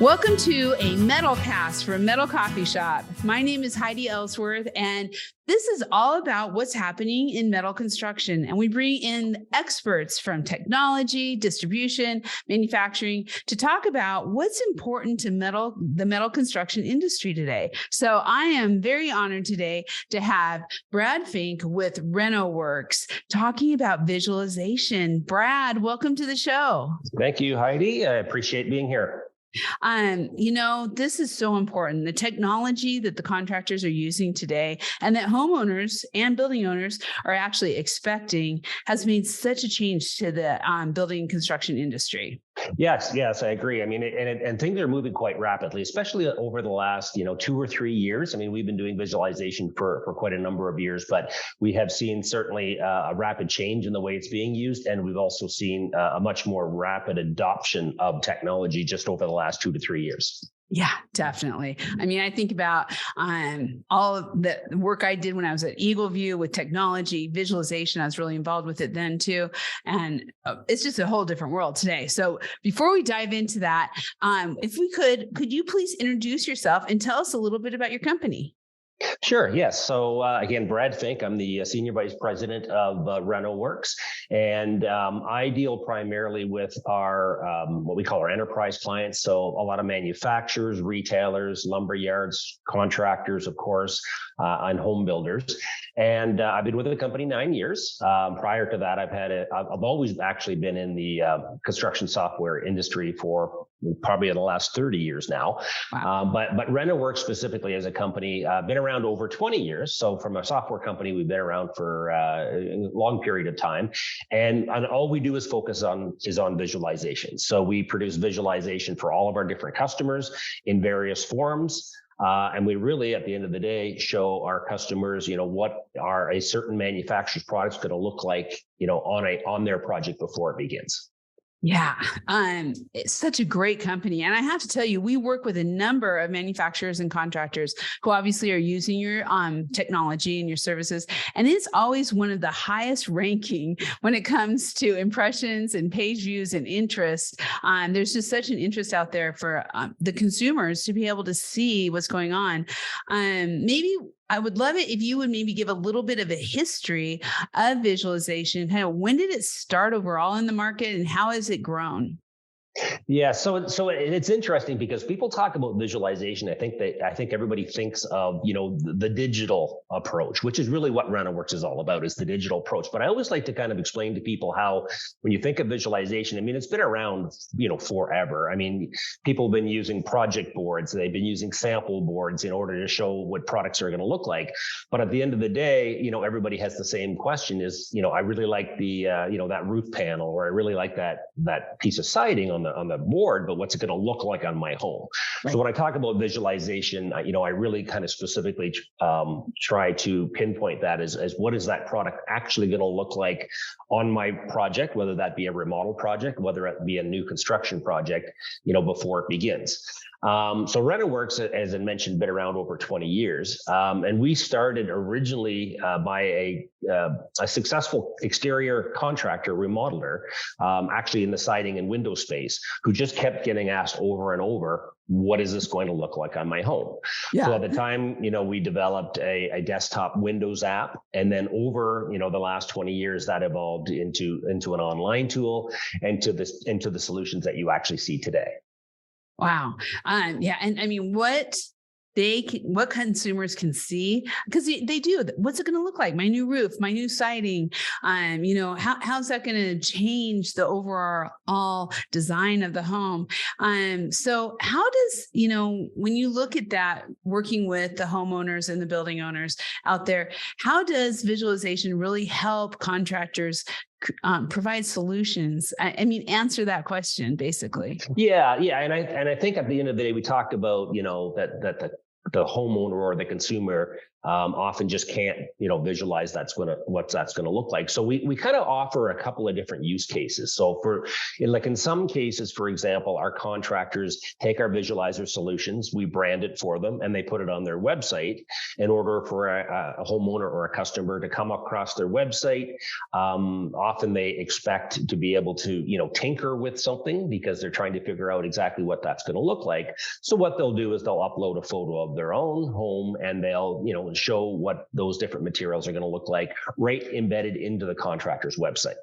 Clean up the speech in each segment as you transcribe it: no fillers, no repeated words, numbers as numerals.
Welcome to a MetalCast from Metal Coffee Shop. My name is Heidi Ellsworth, and this is all about what's happening in metal construction. And we bring in experts from technology, distribution, manufacturing to talk about what's important to the metal construction industry today. So I am very honored today to have Brad Finck with Renoworks talking about visualization. Brad, welcome to the show. Thank you, Heidi. I appreciate being here. This is so important. The technology that the contractors are using today and that homeowners and building owners are actually expecting has made such a change to the building construction industry. Yes, I agree. I mean, and things are moving quite rapidly, especially over the last, 2 or 3 years. I mean, we've been doing visualization for quite a number of years, but we have seen certainly a rapid change in the way it's being used. And we've also seen a much more rapid adoption of technology just over the last 2 to 3 years. Yeah, definitely. I mean, I think about all of the work I did when I was at MetalVue with technology, visualization. I was really involved with it then too. And it's just a whole different world today. So before we dive into that, if we could you please introduce yourself and tell us a little bit about your company? Sure. Yes. So again, Brad Finck, I'm the Senior Vice President of Renoworks, and I deal primarily with our what we call our enterprise clients. So a lot of manufacturers, retailers, lumber yards, contractors, of course, and home builders. And I've been with the company 9 years. Prior to that, I've always actually been in the construction software industry for probably the last 30 years now. Wow. But Renoworks specifically as a company, been around over 20 years. So from a software company, we've been around for a long period of time. And all we do is focus on visualization. So we produce visualization for all of our different customers in various forms. And we really, at the end of the day, show our customers, what are a certain manufacturer's products going to look like, on their project before it begins. Yeah, it's such a great company. And I have to tell you, we work with a number of manufacturers and contractors who obviously are using your technology and your services. And it's always one of the highest ranking when it comes to impressions and page views and interest. There's just such an interest out there for the consumers to be able to see what's going on. Maybe I would love it if you would maybe give a little bit of a history of visualization. Kind of when did it start overall in the market and how has it grown? Yeah, so it's interesting because people talk about visualization. I think everybody thinks of, the digital approach, which is really what Renoworks is all about, is the digital approach. But I always like to kind of explain to people how, when you think of visualization, I mean, it's been around, forever. I mean, people have been using project boards, they've been using sample boards in order to show what products are going to look like. But at the end of the day, everybody has the same question is, I really like the, that roof panel, or I really like that piece of siding on the board, but what's it going to look like on my home? Right. So when I talk about visualization, I really kind of specifically try to pinpoint that as what is that product actually going to look like on my project, whether that be a remodel project, whether it be a new construction project, before it begins. So Renoworks, as I mentioned, been around over 20 years. And we started originally by a successful exterior contractor, remodeler, actually in the siding and window space, who just kept getting asked over and over, what is this going to look like on my home? Yeah. So at the time, we developed a desktop Windows app. And then over, the last 20 years, that evolved into an online tool and into the solutions that you actually see today. Wow. Yeah. And I mean, what consumers can see, because they do. What's it going to look like? My new roof, my new siding. How's that going to change the overall design of the home? So how does, when you look at that, working with the homeowners and the building owners out there, how does visualization really help contractors provide solutions? I mean, answer that question, basically. Yeah. And I think at the end of the day, we talked about, that the homeowner or the consumer often just can't, visualize what that's going to look like. So we kind of offer a couple of different use cases. So in some cases, for example, our contractors take our visualizer solutions, we brand it for them, and they put it on their website in order for a homeowner or a customer to come across their website. Often they expect to be able to, tinker with something because they're trying to figure out exactly what that's going to look like. So what they'll do is they'll upload a photo of their own home, and they'll, show what those different materials are going to look like right embedded into the contractor's website.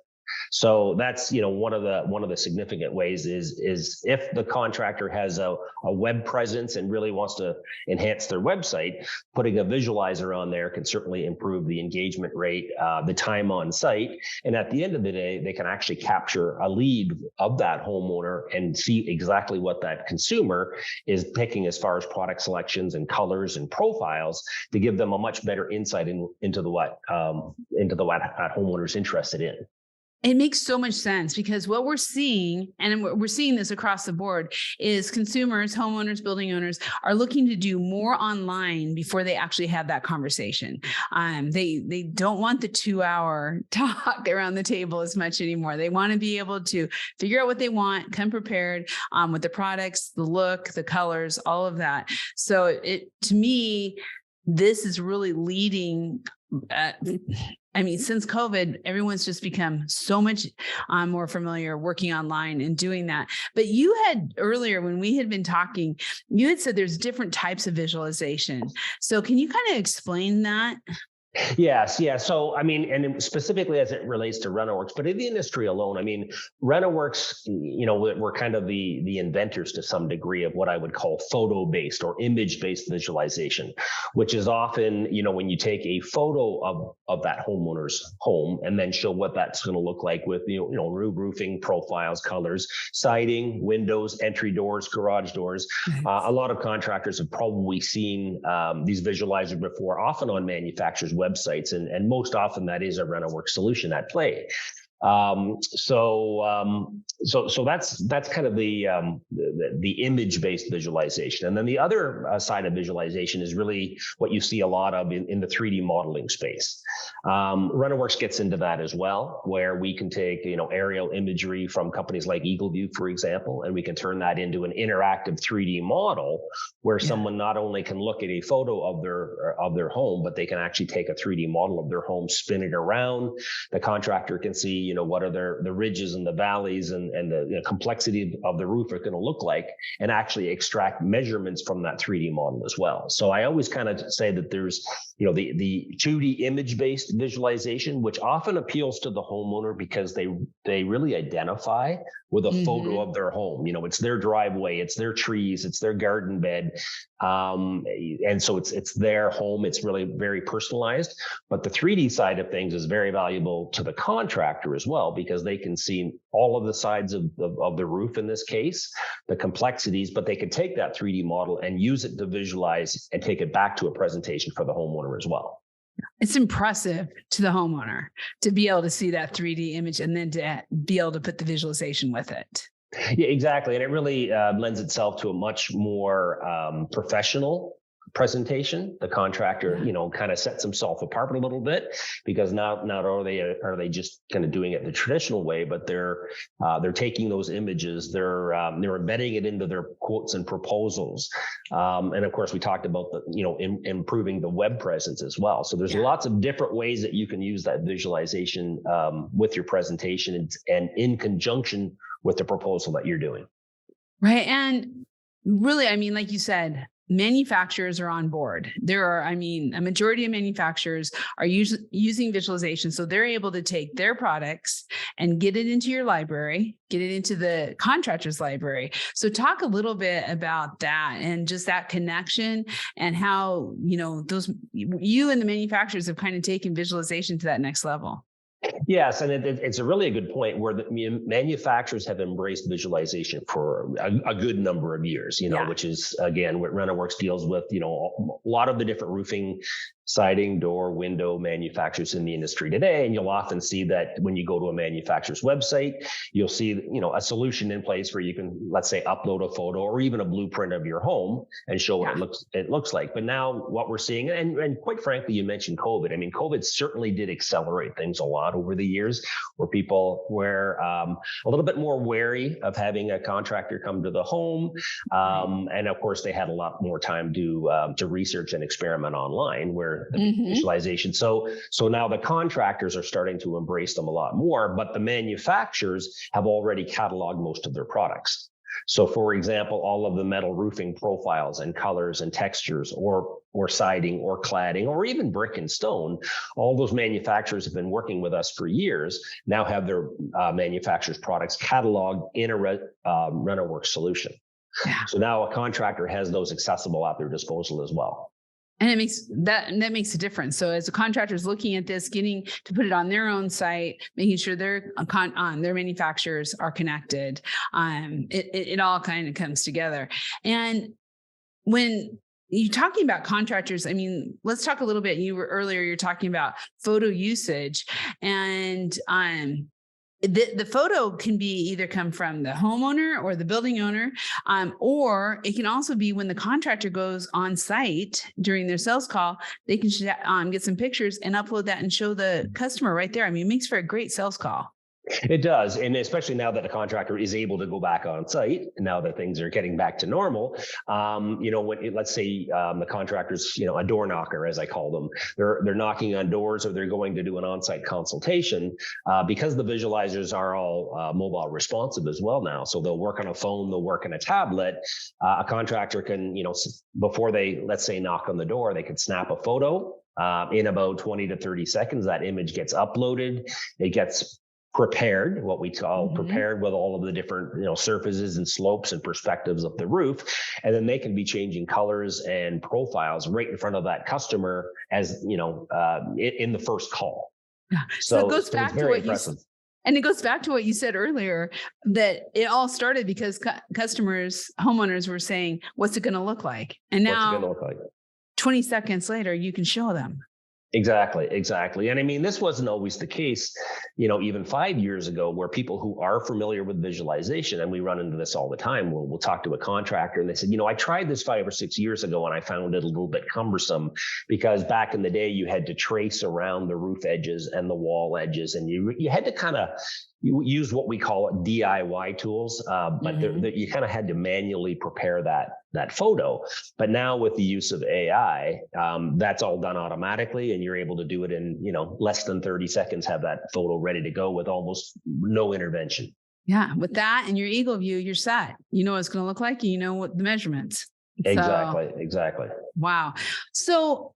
So that's, one of the significant ways is if the contractor has a web presence and really wants to enhance their website, putting a visualizer on there can certainly improve the engagement rate, the time on site. And at the end of the day, they can actually capture a lead of that homeowner and see exactly what that consumer is picking as far as product selections and colors and profiles to give them a much better insight into what that homeowner's interested in. It makes so much sense because what we're seeing, and we're seeing this across the board, is consumers, homeowners, building owners are looking to do more online before they actually have that conversation. They don't want the 2-hour talk around the table as much anymore. They want to be able to figure out what they want, come prepared with the products, the look, the colors, all of that. So to me, this is really leading. Since COVID, everyone's just become so much more familiar working online and doing that. But you had earlier, when we had been talking, you had said there's different types of visualization. So can you kind of explain that? Yes. Yeah. So, and specifically as it relates to Renoworks, but in the industry alone, Renoworks, we're kind of the inventors to some degree of what I would call photo-based or image-based visualization, which is often, when you take a photo of that homeowner's home and then show what that's going to look like with, roofing profiles, colors, siding, windows, entry doors, garage doors. A lot of contractors have probably seen these visualizers before, often on manufacturers' websites, and most often that is a Renoworks solution at play. So that's kind of the image-based visualization. And then the other side of visualization is really what you see a lot of in the 3D modeling space. Renoworks gets into that as well, where we can take, aerial imagery from companies like MetalVue, for example, and we can turn that into an interactive 3D model where someone not only can look at a photo of their home, but they can actually take a 3D model of their home, spin it around. The contractor can see, what are the ridges and the valleys and the complexity of the roof are going to look like, and actually extract measurements from that 3D model as well. So I always kind of say that there's, the 2D image-based visualization, which often appeals to the homeowner because they really identify with a photo of their home. It's their driveway, it's their trees, it's their garden bed. And so it's their home. It's really very personalized. But the 3D side of things is very valuable to the contractor as well, because they can see all of the sides of the roof in this case, the complexities, but they can take that 3D model and use it to visualize and take it back to a presentation for the homeowner as well. It's impressive to the homeowner to be able to see that 3D image and then to be able to put the visualization with it. Yeah, exactly. And it really lends itself to a much more professional presentation. The contractor, kind of sets himself apart a little bit, because not only are they just kind of doing it the traditional way, but they're taking those images, they're embedding it into their quotes and proposals. And of course, we talked about improving the web presence as well. So there's lots of different ways that you can use that visualization with your presentation and in conjunction with the proposal that you're doing. Right. And really, like you said, manufacturers are on board. There are, a majority of manufacturers are using visualization. So they're able to take their products and get it into your library, get it into the contractor's library. So talk a little bit about that and just that connection and how, you and the manufacturers have kind of taken visualization to that next level. Yes, and it's a really good point where the manufacturers have embraced visualization for a good number of years, which is, again, what Renoworks deals with, a lot of the different roofing siding, door, window manufacturers in the industry today. And you'll often see that when you go to a manufacturer's website, you'll see, a solution in place where you can, let's say, upload a photo or even a blueprint of your home and show what it looks like. But now what we're seeing, and quite frankly, you mentioned COVID. I mean, COVID certainly did accelerate things a lot over the years, where people were a little bit more wary of having a contractor come to the home. And of course, they had a lot more time to research and experiment online, where the visualization. So now the contractors are starting to embrace them a lot more, but the manufacturers have already cataloged most of their products. So for example, all of the metal roofing profiles and colors and textures, or siding or cladding, or even brick and stone, all those manufacturers have been working with us for years, now have their manufacturers' products cataloged in a Renoworks solution. Yeah. So now a contractor has those accessible at their disposal as well. And it makes that makes a difference. So as a contractor is looking at this, getting to put it on their own site, making sure their manufacturers are connected, it all kind of comes together. And when you're talking about contractors, I mean, let's talk a little bit. You're talking about photo usage, and the photo can be either come from the homeowner or the building owner, or it can also be when the contractor goes on site during their sales call, they can get some pictures and upload that and show the customer right there. I mean, it makes for a great sales call. It does. And especially now that the contractor is able to go back on site, now that things are getting back to normal, let's say the contractor's, a door knocker, as I call them, they're knocking on doors, or they're going to do an on-site consultation, because the visualizers are all mobile responsive as well now. So they'll work on a phone, they'll work on a tablet. A contractor can, before they, let's say, knock on the door, they could snap a photo. In about 20 to 30 seconds, that image gets uploaded. It gets prepared, what we call prepared, with all of the different, surfaces and slopes and perspectives of the roof. And then they can be changing colors and profiles right in front of that customer as, in the first call. Yeah. So it goes back to what you said. And it goes back to what you said earlier, that it all started because homeowners were saying, what's it going to look like? And now 20 seconds later, you can show them. Exactly. And I mean, this wasn't always the case, even 5 years ago, where people who are familiar with visualization, and we run into this all the time, we'll talk to a contractor and they said, I tried this 5 or 6 years ago and I found it a little bit cumbersome, because back in the day you had to trace around the roof edges and the wall edges, and you had to kind of use what we call DIY tools, but you kind of had to manually prepare that photo. But now with the use of AI, that's all done automatically, and you're able to do it in less than 30 seconds, have that photo ready to go with almost no intervention. Yeah, with that and your MetalVue, you're set. You know what it's going to look like. You know what the measurements. Exactly. Wow. So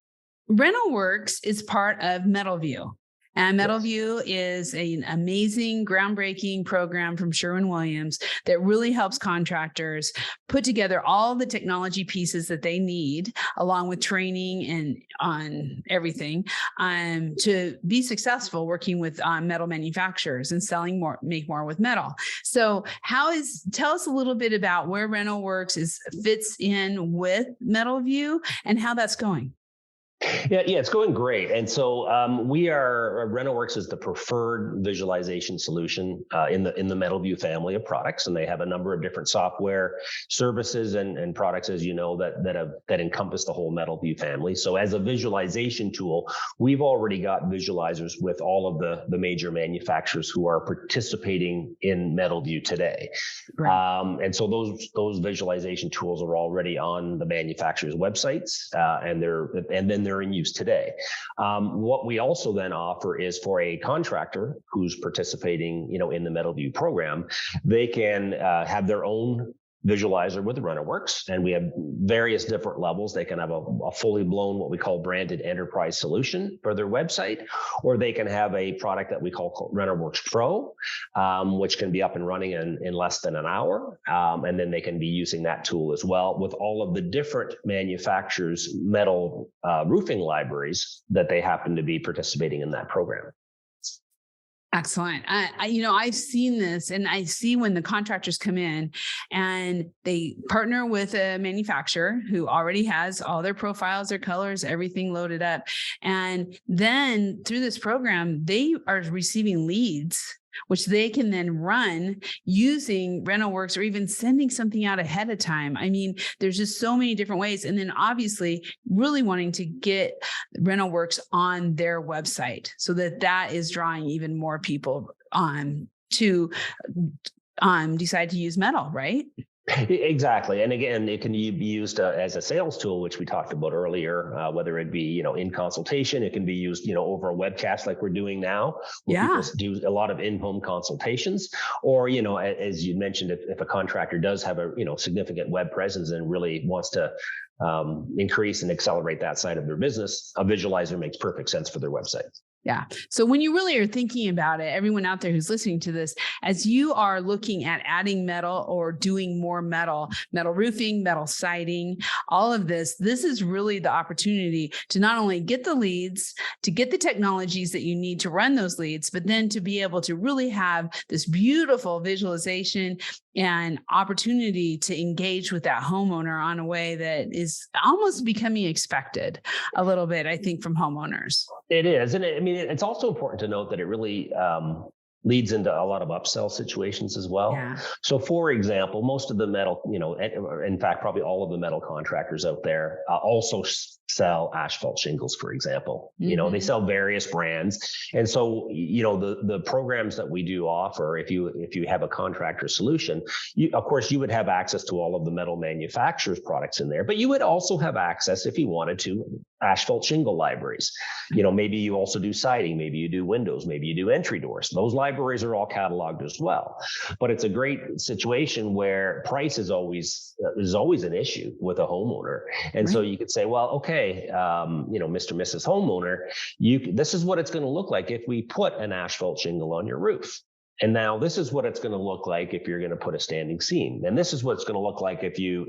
Renoworks is part of MetalVue. And MetalVue is an amazing, groundbreaking program from Sherwin-Williams that really helps contractors put together all the technology pieces that they need, along with training and on everything, to be successful working with metal manufacturers and selling more, make more with metal. So tell us a little bit about where Renoworks fits in with MetalVue and how that's going. Yeah, it's going great. And so Renoworks is the preferred visualization solution in the MetalVue family of products, and they have a number of different software services and products, as you know, that encompass the whole MetalVue family. So as a visualization tool, we've already got visualizers with all of the major manufacturers who are participating in MetalVue today. Right. And so those visualization tools are already on the manufacturers' websites, and then they're in use today. What we also then offer is for a contractor who's participating, in the MetalVue program, they can have their own visualizer with Renoworks, and we have various different levels. They can have a fully blown, what we call branded enterprise solution for their website, or they can have a product that we call Renoworks Pro, which can be up and running in less than an hour. And then they can be using that tool as well with all of the different manufacturers' metal roofing libraries that they happen to be participating in that program. Excellent. I've seen this, and I see when the contractors come in and they partner with a manufacturer who already has all their profiles, their colors, everything loaded up. And then through this program, they are receiving leads, which they can then run using Renoworks or even sending something out ahead of time. I mean, there's just so many different ways. And then obviously really wanting to get Renoworks on their website so that is drawing even more people on to decide to use metal, right? Exactly. And again, it can be used as a sales tool, which we talked about earlier, whether it be, in consultation. It can be used, over a webcast like we're doing now, where people do a lot of in-home consultations. Or, as you mentioned, if a contractor does have a, significant web presence and really wants to increase and accelerate that side of their business, a visualizer makes perfect sense for their website. Yeah. So when you really are thinking about it, everyone out there who's listening to this, as you are looking at adding metal or doing more metal roofing, metal siding, all of this is really the opportunity to not only get the leads, to get the technologies that you need to run those leads, but then to be able to really have this beautiful visualization and opportunity to engage with that homeowner on a way that is almost becoming expected a little bit, I think, from homeowners. It is. And it's also important to note that it really leads into a lot of upsell situations as well. Yeah. So for example, most of the metal, in fact, probably all of the metal contractors out there also sell asphalt shingles, for example. Mm-hmm. They sell various brands. And so, the programs that we do offer, if you have a contractor solution, of course, you would have access to all of the metal manufacturers' products in there, but you would also have access, if you wanted to, asphalt shingle libraries. Maybe you also do siding, maybe you do windows, maybe you do entry doors. Those libraries are all cataloged as well. But it's a great situation where price is always an issue with a homeowner. And so you could say, well, okay, Mr. and Mrs. Homeowner, this is what it's going to look like if we put an asphalt shingle on your roof. And now this is what it's going to look like if you're going to put a standing seam. And this is what it's going to look like if you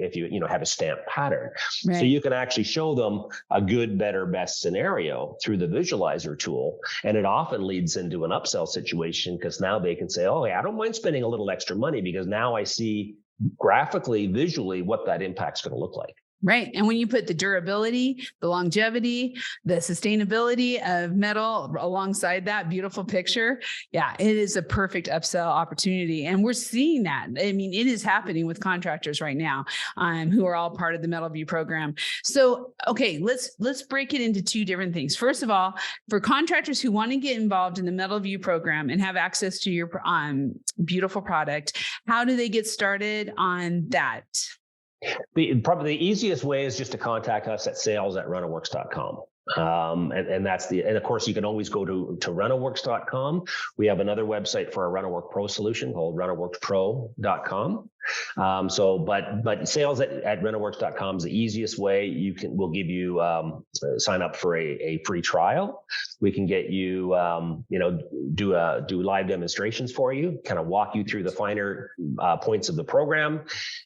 have a stamped pattern. Right. So you can actually show them a good, better, best scenario through the visualizer tool. And it often leads into an upsell situation because now they can say, oh, hey, I don't mind spending a little extra money because now I see graphically, visually what that impact's going to look like. Right. And when you put the durability, the longevity, the sustainability of metal alongside that beautiful picture, it is a perfect upsell opportunity. And we're seeing that. I mean, it is happening with contractors right now who are all part of the MetalVue program. So, okay, let's break it into two different things. First of all, for contractors who want to get involved in the MetalVue program and have access to your beautiful product, how do they get started on that? Probably the easiest way is just to contact us at sales@renoworks.com. And of course you can always go to renoworks.com. We have another website for our Renowork Pro solution called renoworkspro.com. But sales at renoworks.com is the easiest way. We'll give you sign up for a free trial. We can get you do live demonstrations for you, kind of walk you through the finer points of the program,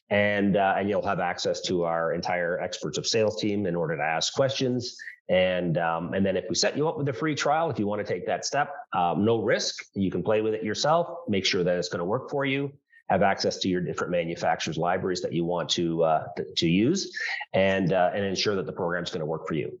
and you'll have access to our entire experts of sales team in order to ask questions. And then if we set you up with a free trial, if you want to take that step, no risk, you can play with it yourself, make sure that it's going to work for you, have access to your different manufacturers' libraries that you want to use, and ensure that the program's going to work for you.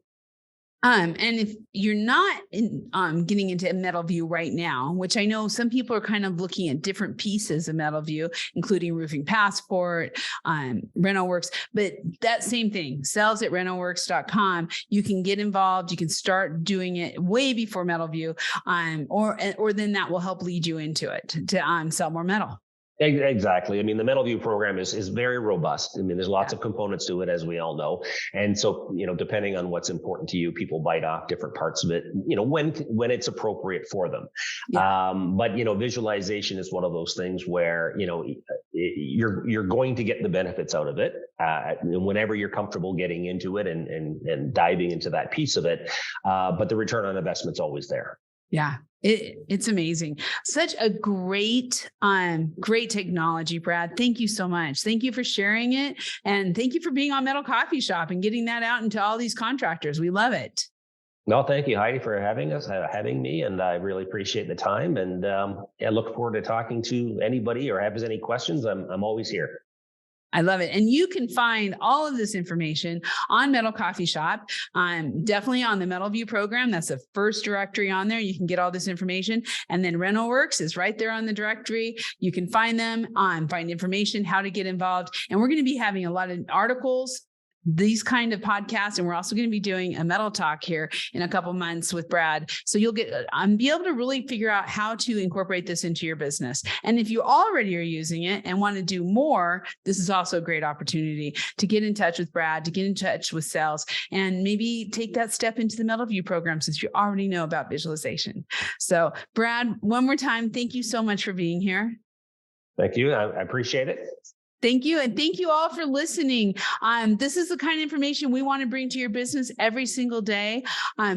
And if you're not getting into MetalVue right now, which I know some people are kind of looking at different pieces of MetalVue, including Roofing Passport, Renoworks, but that same thing, sales@renoworks.com, you can get involved. You can start doing it way before MetalVue, or then that will help lead you into it to sell more metal. Exactly. I mean, the MetalVue program is very robust. I mean, there's lots of components to it, as we all know. And so, depending on what's important to you, people bite off different parts of it, when it's appropriate for them. Yeah. But, visualization is one of those things where, you're going to get the benefits out of it whenever you're comfortable getting into it and diving into that piece of it. But the return on investment's always there. Yeah. It's amazing. Such a great technology, Brad. Thank you so much. Thank you for sharing it. And thank you for being on Metal Coffee Shop and getting that out into all these contractors. We love it. No, thank you, Heidi, for having me, and I really appreciate the time. And I look forward to talking to anybody or has any questions. I'm always here. I love it. And you can find all of this information on Metal Coffee Shop. Definitely on the MetalVue program. That's the first directory on there. You can get all this information. And then Renoworks is right there on the directory. You can find them, find information, how to get involved. And we're going to be having a lot of articles, these kind of podcasts. And we're also going to be doing a metal talk here in a couple months with Brad. So you'll be able to really figure out how to incorporate this into your business. And if you already are using it and want to do more, this is also a great opportunity to get in touch with Brad, to get in touch with sales, and maybe take that step into the MetalVue program since you already know about visualization. So Brad, one more time, thank you so much for being here. Thank you. I appreciate it. Thank you. And thank you all for listening. This is the kind of information we want to bring to your business every single day.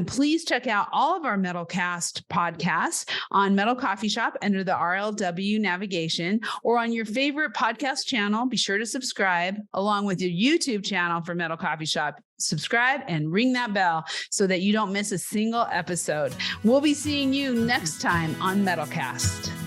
Please check out all of our MetalCast podcasts on Metal Coffee Shop under the RLW navigation, or on your favorite podcast channel. Be sure to subscribe along with your YouTube channel for Metal Coffee Shop. Subscribe and ring that bell so that you don't miss a single episode. We'll be seeing you next time on MetalCast.